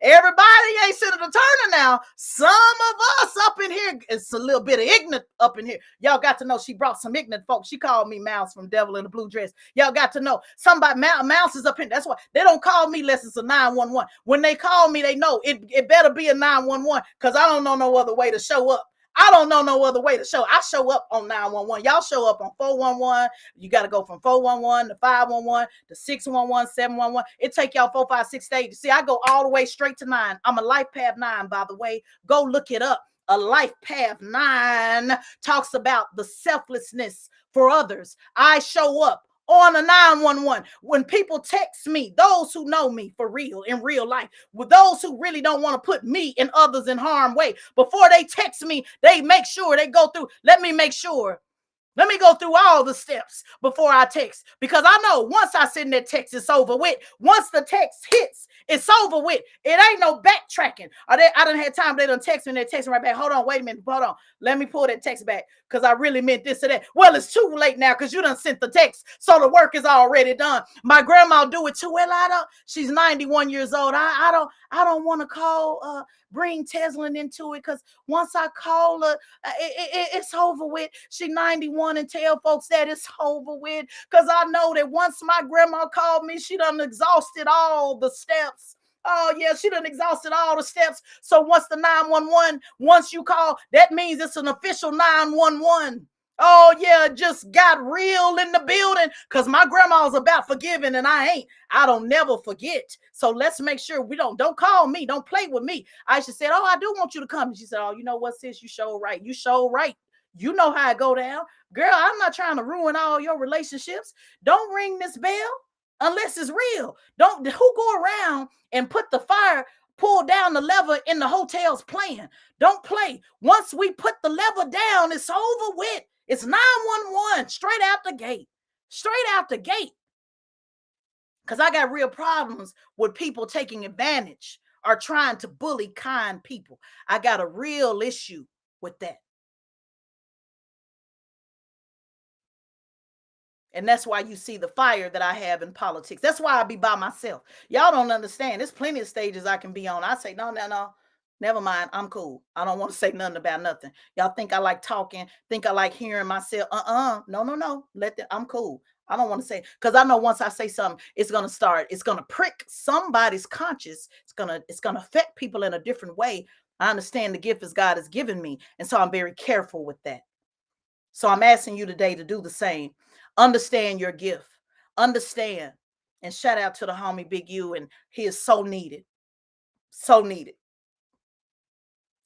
[SPEAKER 1] everybody ain't sitting a turner now. Some of us up in here, it's a little bit of ignorant up in here. Y'all got to know she brought some ignorant folks. She called me Mouse from Devil in the Blue Dress. Y'all got to know somebody Mouse is up in. That's why they don't call me unless it's a 911. When they call me, they know it better be a 911 because I don't know no other way to show up. I don't know no other way to show. I show up on 911. Y'all show up on 411. You got to go from 411 to 511 to 611, 711. It take y'all 4, 5, 6 days. See, I go all the way straight to 9. I'm a Life Path 9, by the way. Go look it up. A Life Path 9 talks about the selflessness for others. I show up on a 911. When people text me, those who know me for real, in real life, with those who really don't want to put me and others in harm's way, before they text me, they make sure they go through. Let me go through all the steps before I text, because I know once I send that text, it's over with. Once the text hits, it's over with. It ain't no backtracking. I done had time. They done text me and they text me right back. Hold on, wait a minute. Hold on. Let me pull that text back because I really meant this or that. Well, it's too late now because you done sent the text. So the work is already done. My grandma do it too. Well, she's 91 years old. I don't want to call, bring Teslin into it because once I call her, it's over with. She 91 and tell folks that it's over with because I know that once my grandma called me, she done exhausted all the steps. Oh, yeah, she done exhausted all the steps. So once the 911, once you call, that means it's an official 911. Oh, yeah, just got real in the building because my grandma's about forgiving and I ain't. I don't never forget. So let's make sure we don't call me. Don't play with me. Aisha said, oh, I do want you to come. And she said, oh, you know what, sis? You show right. You show right. You know how it go down. Girl, I'm not trying to ruin all your relationships. Don't ring this bell unless it's real. Who go around and put the fire, pull down the lever in the hotel's plan? Don't play. Once we put the lever down, it's over with. It's 911 straight out the gate. Straight out the gate. Because I got real problems with people taking advantage or trying to bully kind people. I got a real issue with that. And that's why you see the fire that I have in politics. That's why I be by myself. Y'all don't understand. There's plenty of stages I can be on. I say, no. Never mind. I'm cool. I don't want to say nothing about nothing. Y'all think I like talking, think I like hearing myself. No. I'm cool. I don't want to say, because I know once I say something, it's going to prick somebody's conscience. It's going to affect people in a different way. I understand the gift as God has given me. And so I'm very careful with that. So I'm asking you today to do the same. Understand your gift. Understand. And shout out to the homie Big U. And he is so needed. So needed.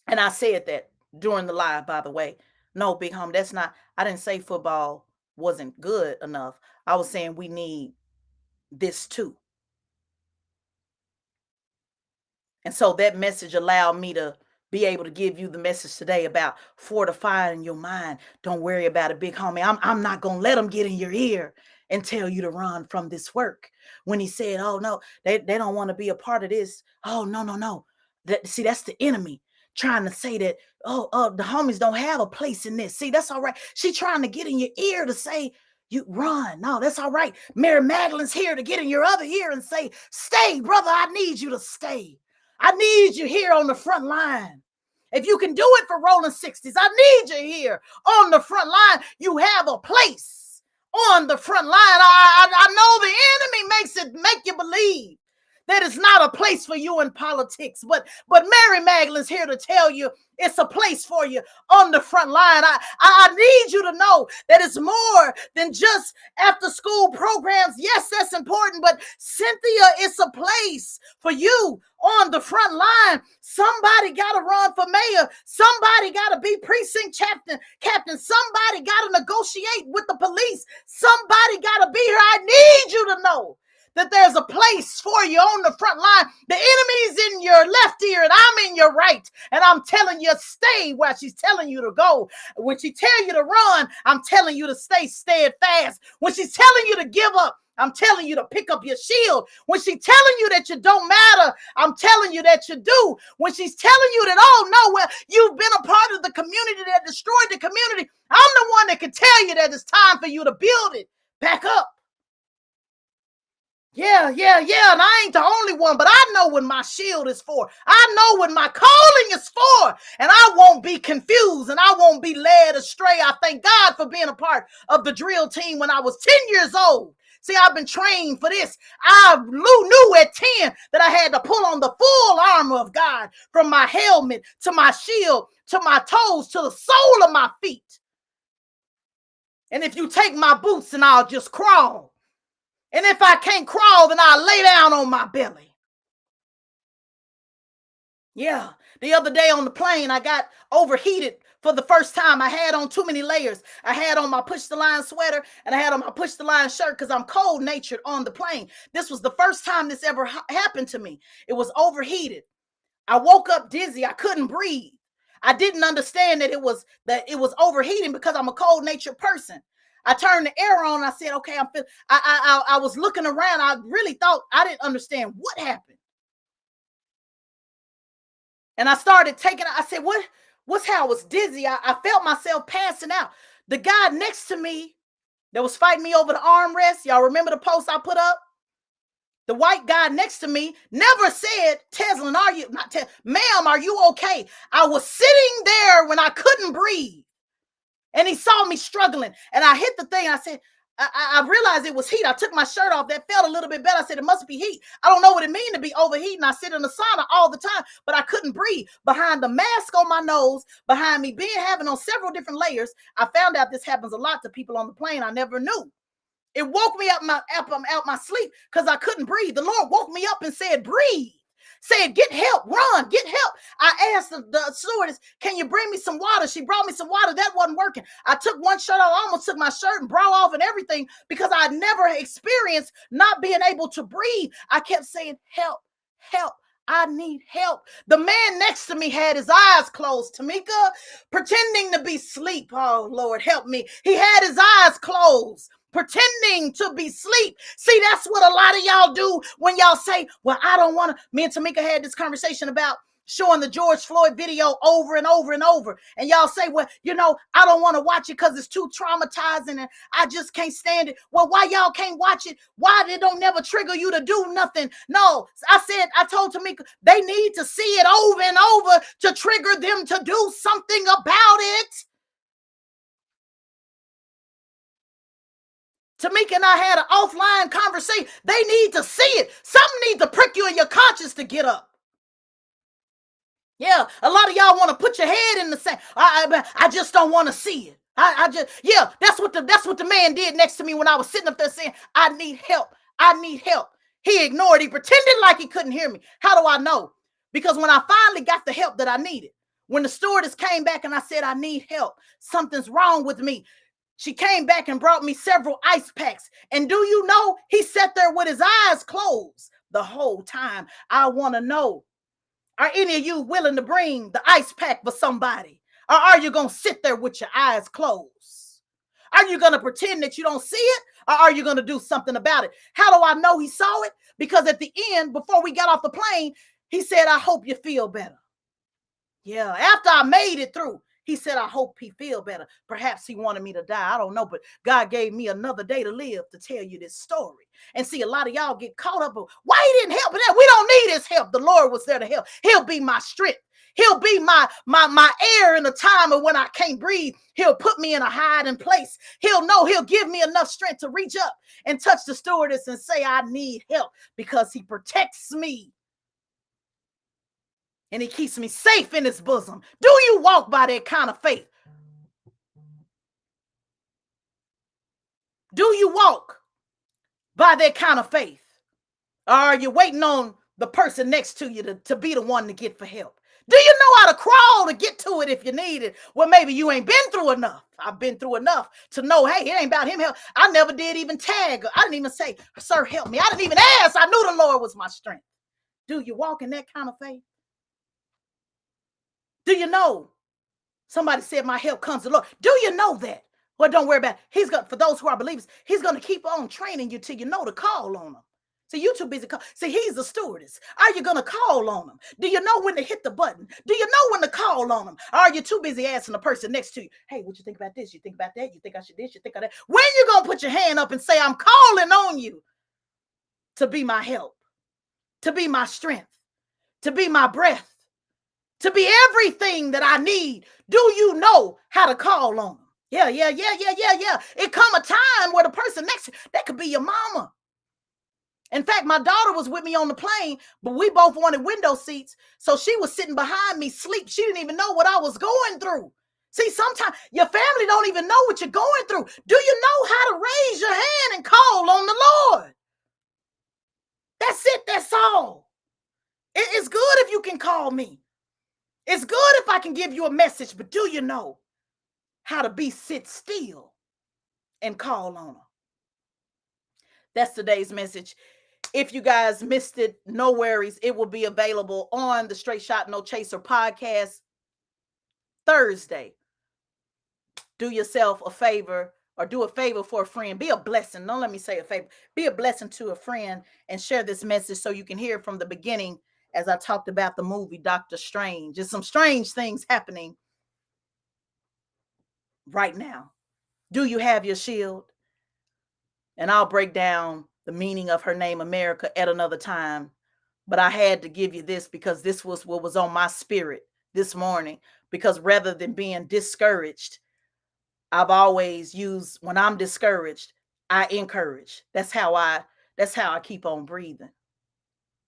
[SPEAKER 1] And I said that during the live, by the way. No, Big Homie, that's not. I didn't say football wasn't good enough. I was saying we need this too. And so that message allowed me to be able to give you the message today about fortifying your mind. Don't worry about it, Big Homie. I'm not going to let them get in your ear and tell you to run from this work. When he said, oh, no, they don't want to be a part of this. Oh, no. See, that's the enemy trying to say that, the homies don't have a place in this. See, that's all right. She trying to get in your ear to say, you run. No, that's all right. Mary Magdalene's here to get in your other ear and say, stay, brother. I need you to stay. I need you here on the front line. If you can do it for Rolling 60s, I need you here on the front line. You have a place on the front line. I know the enemy make you believe that it's not a place for you in politics, but Mary Magdalene's here to tell you it's a place for you on the front line. I need you to know that it's more than just after school programs. Yes, that's important, but Cynthia, it's a place for you on the front line. Somebody got to run for mayor. Somebody got to be precinct captain. Somebody got to negotiate with the police. Somebody got to be here. I need you to know that there's a place for you on the front line. The enemy's in your left ear and I'm in your right. And I'm telling you, stay while she's telling you to go. When she tell you to run, I'm telling you to stay steadfast. When she's telling you to give up, I'm telling you to pick up your shield. When she's telling you that you don't matter, I'm telling you that you do. When she's telling you that, oh no, well, you've been a part of the community that destroyed the community, I'm the one that can tell you that it's time for you to build it back up. Yeah. And I ain't the only one, but I know what my shield is for. I know what my calling is for. And I won't be confused and I won't be led astray. I thank God for being a part of the drill team when I was 10 years old. See, I've been trained for this. I knew at 10 that I had to pull on the full armor of God, from my helmet to my shield, to my toes, to the sole of my feet. And if you take my boots, and I'll just crawl. And if I can't crawl, then I'll lay down on my belly. Yeah. The other day on the plane, I got overheated for the first time. I had on too many layers. I had on my push the line sweater and I had on my push the line shirt because I'm cold natured on the plane. This was the first time this ever happened to me. It was overheated. I woke up dizzy. I couldn't breathe. I didn't understand that it was overheating because I'm a cold natured person. I turned the air on. I said, okay, I was looking around. I really thought I didn't understand what happened. And I started taking, I said, what's how I was dizzy? I felt myself passing out. The guy next to me that was fighting me over the armrest, y'all remember the post I put up? The white guy next to me never said, Teslin, ma'am, are you okay? I was sitting there when I couldn't breathe. And he saw me struggling. And I hit the thing. I said, I realized it was heat. I took my shirt off. That felt a little bit better. I said, it must be heat. I don't know what it means to be overheating. I sit in the sauna all the time, but I couldn't breathe. Behind the mask on my nose, behind me having on several different layers, I found out this happens a lot to people on the plane. I never knew. It woke me out my sleep because I couldn't breathe. The Lord woke me up and said, breathe. Said, get help, run, get help. I asked the stewardess, can you bring me some water? She brought me some water. That wasn't working. I took one shirt off. I almost took my shirt and bra off and everything because I never experienced not being able to breathe. I kept saying, help, help. I need help. The man next to me had his eyes closed, Tamika, pretending to be asleep. Oh, Lord, help me. He had his eyes closed, pretending to be asleep. See, that's what a lot of y'all do when y'all say, well, I don't want to. Me and Tamika had this conversation about showing the George Floyd video over and over and over. And y'all say, well, I don't want to watch it because it's too traumatizing and I just can't stand it. Well, why y'all can't watch it? Why it don't never trigger you to do nothing? No, I told Tamika, they need to see it over and over to trigger them to do something about it. Tamika and I had an offline conversation. They need to see it. Something needs to prick you in your conscience to get up. Yeah, a lot of y'all want to put your head in the sand. I just don't want to see it. That's what the man did next to me when I was sitting up there saying, I need help. I need help. He ignored. He pretended like he couldn't hear me. How do I know? Because when I finally got the help that I needed, when the stewardess came back and I said, I need help, something's wrong with me, she came back and brought me several ice packs. And do you know, he sat there with his eyes closed the whole time. I want to know, are any of you willing to bring the ice pack for somebody? Or are you going to sit there with your eyes closed? Are you going to pretend that you don't see it? Or are you going to do something about it? How do I know he saw it? Because at the end, before we got off the plane, he said, I hope you feel better. Yeah, after I made it through, he said, I hope he feel better. Perhaps he wanted me to die. I don't know, but God gave me another day to live to tell you this story. And see, a lot of y'all get caught up. Why he didn't help? We don't need his help. The Lord was there to help. He'll be my strength. He'll be my air in the time of when I can't breathe. He'll put me in a hiding place. He'll give me enough strength to reach up and touch the stewardess and say, I need help, because he protects me. And he keeps me safe in his bosom. Do you walk by that kind of faith? Do you walk by that kind of faith? Or are you waiting on the person next to you to be the one to get for help? Do you know how to crawl to get to it if you need it? Well, maybe you ain't been through enough. I've been through enough to know, hey, it ain't about him help. I never did even tag. I didn't even say, sir, help me. I didn't even ask. I knew the Lord was my strength. Do you walk in that kind of faith? Do you know? Somebody said my help comes to the Lord. Do you know that? Well, don't worry about it. He's going, for those who are believers, he's going to keep on training you till you know to call on him. See, you too busy. See, he's the stewardess. Are you going to call on him? Do you know when to hit the button? Do you know when to call on him? Or are you too busy asking the person next to you, hey, what you think about this? You think about that? You think I should this? You think of that? When you going to put your hand up and say, I'm calling on you to be my help, to be my strength, to be my breath, to be everything that I need? Do you know how to call on them? Yeah. It come a time where the person next to you, that could be your mama. In fact, my daughter was with me on the plane, but we both wanted window seats. So she was sitting behind me, sleep. She didn't even know what I was going through. See, sometimes your family don't even know what you're going through. Do you know how to raise your hand and call on the Lord? That's it. That's all. It's good if you can call me. It's good if I can give you a message, but do you know how to sit still and call on him? That's today's message. If you guys missed it, no worries. It will be available on the Straight Shot No Chaser podcast Thursday. Do yourself a favor, or do a favor for a friend. Be a blessing. Don't let me say a favor. Be a blessing to a friend and share this message so you can hear from the beginning as I talked about the movie Doctor Strange. There's some strange things happening right now. Do you have your shield? And I'll break down the meaning of her name, America, at another time. But I had to give you this because this was what was on my spirit this morning. Because rather than being discouraged, I've always used, when I'm discouraged, I encourage. That's how I keep on breathing.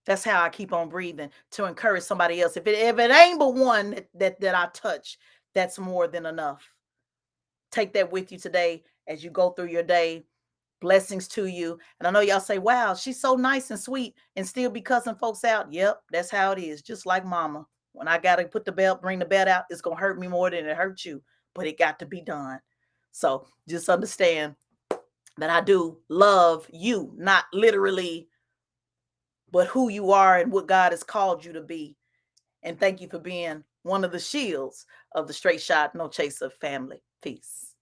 [SPEAKER 1] That's how I keep on breathing, to encourage somebody else. If it ain't but one that I touch, that's more than enough. Take that with you today as you go through your day. Blessings to you. And I know y'all say, wow, she's so nice and sweet and still be cussing folks out. Yep, that's how it is. Just like mama. When I got to put the belt, bring the belt out, it's going to hurt me more than it hurt you. But it got to be done. So just understand that I do love you, not literally, but who you are and what God has called you to be. And thank you for being one of the shields of the Straight Shot No Chaser family. Peace.